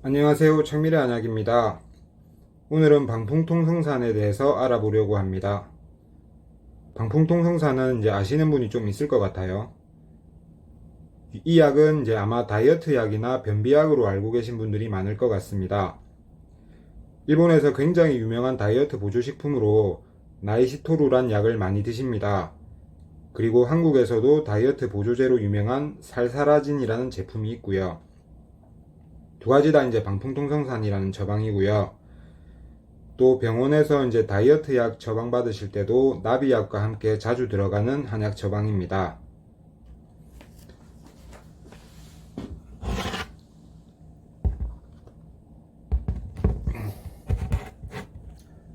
안녕하세요. 청밀의 안약입니다. 오늘은 방풍통성산에 대해서 알아보려고 합니다. 방풍통성산은 이제 아시는 분이 좀 있을 것 같아요. 이 약은 이제 아마 다이어트 약이나 변비약으로 알고 계신 분들이 많을 것 같습니다. 일본에서 굉장히 유명한 다이어트 보조식품으로 나이시토루란 약을 많이 드십니다. 그리고 한국에서도 다이어트 보조제로 유명한 살사라진이라는 제품이 있고요. 두 가지 다 이제 방풍통성산이라는 처방이고요. 또 병원에서 이제 다이어트 약 처방 받으실 때도 나비약과 함께 자주 들어가는 한약 처방입니다.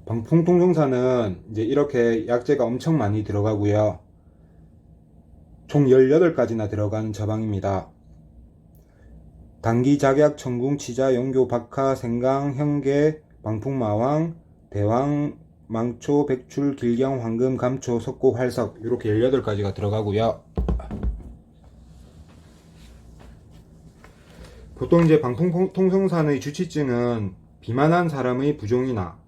방풍통성산은 이제 이렇게 약재가 엄청 많이 들어가고요. 총 18가지나 들어가는 처방입니다. 당기, 작약, 청궁, 치자, 영교, 박하, 생강, 현계, 방풍마왕, 대왕, 망초, 백출, 길경, 황금, 감초, 석고, 활석 이렇게 18가지가 들어가고요. 보통 이제 방풍통성산의 주치증은 비만한 사람의 부종이나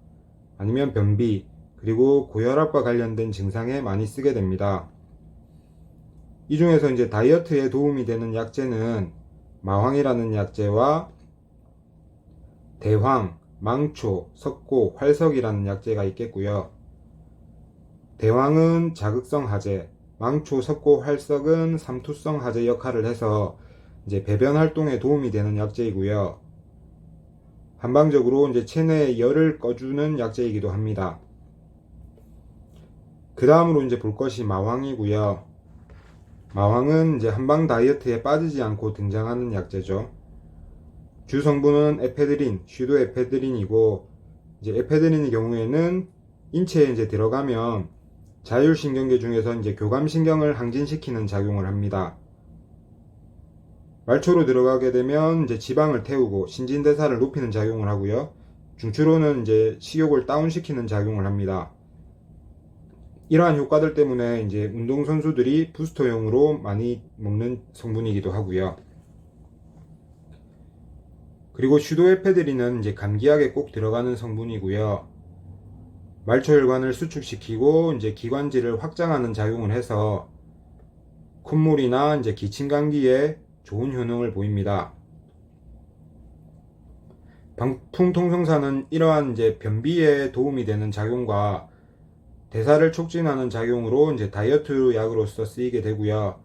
아니면 변비 그리고 고혈압과 관련된 증상에 많이 쓰게 됩니다. 이 중에서 이제 다이어트에 도움이 되는 약재는 마황이라는 약재와 대황, 망초, 석고, 활석이라는 약재가 있겠고요. 대황은 자극성 하재, 망초, 석고, 활석은 삼투성 하재 역할을 해서 이제 배변 활동에 도움이 되는 약재이고요. 한방적으로 이제 체내의 열을 꺼주는 약재이기도 합니다. 그 다음으로 이제 볼 것이 마황이고요. 마황은 이제 한방 다이어트에 빠지지 않고 등장하는 약재죠. 주 성분은 에페드린, 슈도에페드린이고 이제 에페드린의 경우에는 인체에 이제 들어가면 자율신경계 중에서 이제 교감신경을 항진시키는 작용을 합니다. 말초로 들어가게 되면 이제 지방을 태우고 신진대사를 높이는 작용을 하고요. 중추로는 이제 식욕을 다운시키는 작용을 합니다. 이러한 효과들 때문에 이제 운동선수들이 부스터용으로 많이 먹는 성분이기도 하고요. 그리고 슈도에페드린은 이제 감기약에 꼭 들어가는 성분이고요. 말초혈관을 수축시키고 이제 기관지를 확장하는 작용을 해서 콧물이나 이제 기침 감기에 좋은 효능을 보입니다. 방풍통성산은 이러한 이제 변비에 도움이 되는 작용과 대사를 촉진하는 작용으로 이제 다이어트 약으로서 쓰이게 되고요.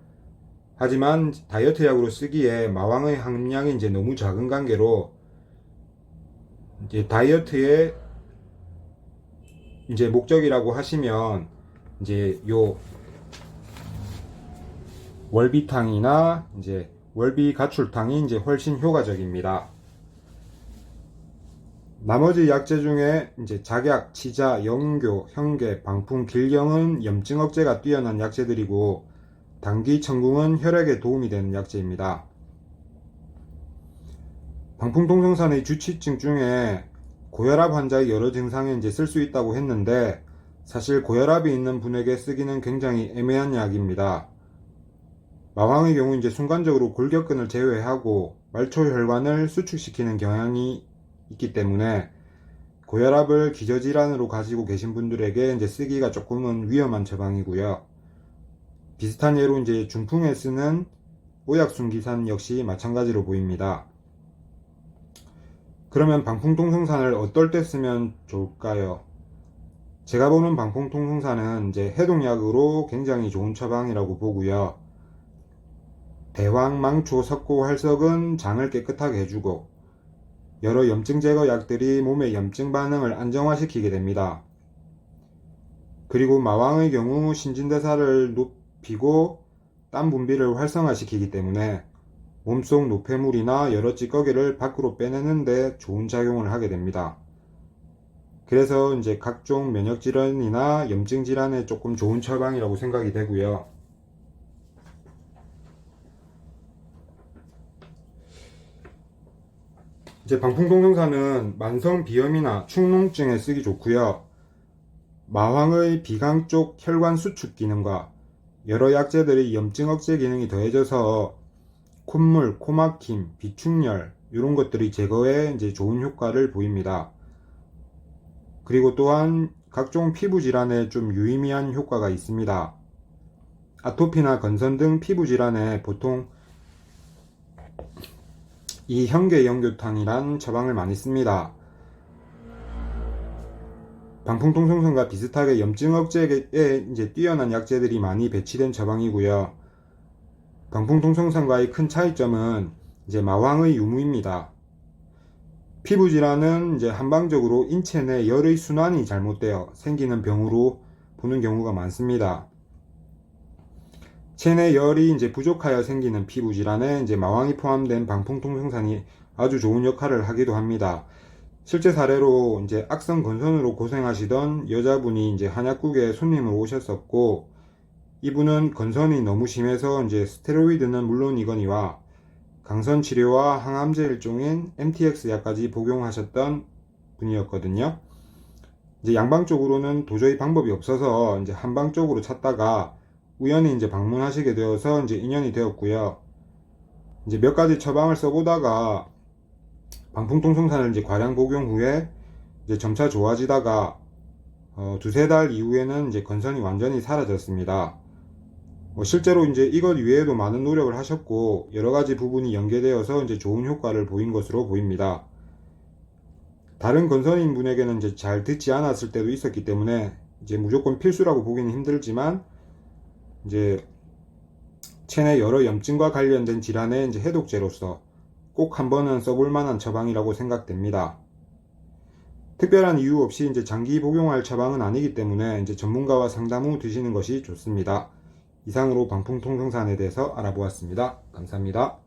하지만 다이어트 약으로 쓰기에 마왕의 함량이 이제 너무 작은 관계로 이제 다이어트의 이제 목적이라고 하시면 이제 요 월비탕이나 이제 월비 가출탕이 이제 훨씬 효과적입니다. 나머지 약재 중에 이제 작약, 치자, 영교, 현계, 방풍, 길경은 염증 억제가 뛰어난 약재들이고 당기, 청궁은 혈액에 도움이 되는 약재입니다. 방풍통성산의 주치증 중에 고혈압 환자의 여러 증상에 이제 쓸 수 있다고 했는데 사실 고혈압이 있는 분에게 쓰기는 굉장히 애매한 약입니다. 마황의 경우 이제 순간적으로 골격근을 제외하고 말초혈관을 수축시키는 경향이 있기 때문에 고혈압을 기저질환으로 가지고 계신 분들에게 이제 쓰기가 조금은 위험한 처방이고요. 비슷한 예로 이제 중풍에 쓰는 오약순기산 역시 마찬가지로 보입니다. 그러면 방풍통성산을 어떨 때 쓰면 좋을까요? 제가 보는 방풍통성산은 이제 해독약으로 굉장히 좋은 처방이라고 보고요. 대황, 망초, 석고, 활석은 장을 깨끗하게 해주고 여러 염증 제거 약들이 몸의 염증 반응을 안정화시키게 됩니다. 그리고 마왕의 경우 신진대사를 높이고 땀 분비를 활성화시키기 때문에 몸속 노폐물이나 여러 찌꺼기를 밖으로 빼내는데 좋은 작용을 하게 됩니다. 그래서 이제 각종 면역질환이나 염증질환에 조금 좋은 처방이라고 생각이 되고요. 이제 방풍통성산은 만성 비염이나 축농증에 쓰기 좋고요. 마황의 비강 쪽 혈관 수축 기능과 여러 약재들의 염증 억제 기능이 더해져서 콧물, 코막힘, 비축열 이런 것들이 제거에 이제 좋은 효과를 보입니다. 그리고 또한 각종 피부 질환에 좀 유의미한 효과가 있습니다. 아토피나 건선 등 피부 질환에 보통 이 현계연교탕이란 처방을 많이 씁니다. 방풍통성선과 비슷하게 염증 억제에 이제 뛰어난 약재들이 많이 배치된 처방이고요. 방풍통성선과의 큰 차이점은 이제 마왕의 유무입니다. 피부 질환은 이제 한방적으로 인체 내 열의 순환이 잘못되어 생기는 병으로 보는 경우가 많습니다. 체내 열이 이제 부족하여 생기는 피부 질환에 이제 마왕이 포함된 방풍통성산이 아주 좋은 역할을 하기도 합니다. 실제 사례로 이제 악성 건선으로 고생하시던 여자분이 이제 한약국에 손님으로 오셨었고, 이분은 건선이 너무 심해서 이제 스테로이드는 물론이거니와 강선 치료와 항암제 일종인 MTX 약까지 복용하셨던 분이었거든요. 이제 양방 쪽으로는 도저히 방법이 없어서 이제 한방 쪽으로 찾다가 우연히 이제 방문하시게 되어서 이제 인연이 되었고요. 이제 몇 가지 처방을 써보다가 방풍통성산을 이제 과량 복용 후에 이제 점차 좋아지다가 두세 달 이후에는 이제 건선이 완전히 사라졌습니다. 실제로 이제 이것 외에도 많은 노력을 하셨고 여러 가지 부분이 연계되어서 이제 좋은 효과를 보인 것으로 보입니다. 다른 건선인 분에게는 이제 잘 듣지 않았을 때도 있었기 때문에 이제 무조건 필수라고 보기는 힘들지만 이제 체내 여러 염증과 관련된 질환의 이제 해독제로서 꼭 한 번은 써볼 만한 처방이라고 생각됩니다. 특별한 이유 없이 이제 장기 복용할 처방은 아니기 때문에 이제 전문가와 상담 후 드시는 것이 좋습니다. 이상으로 방풍통성산에 대해서 알아보았습니다. 감사합니다.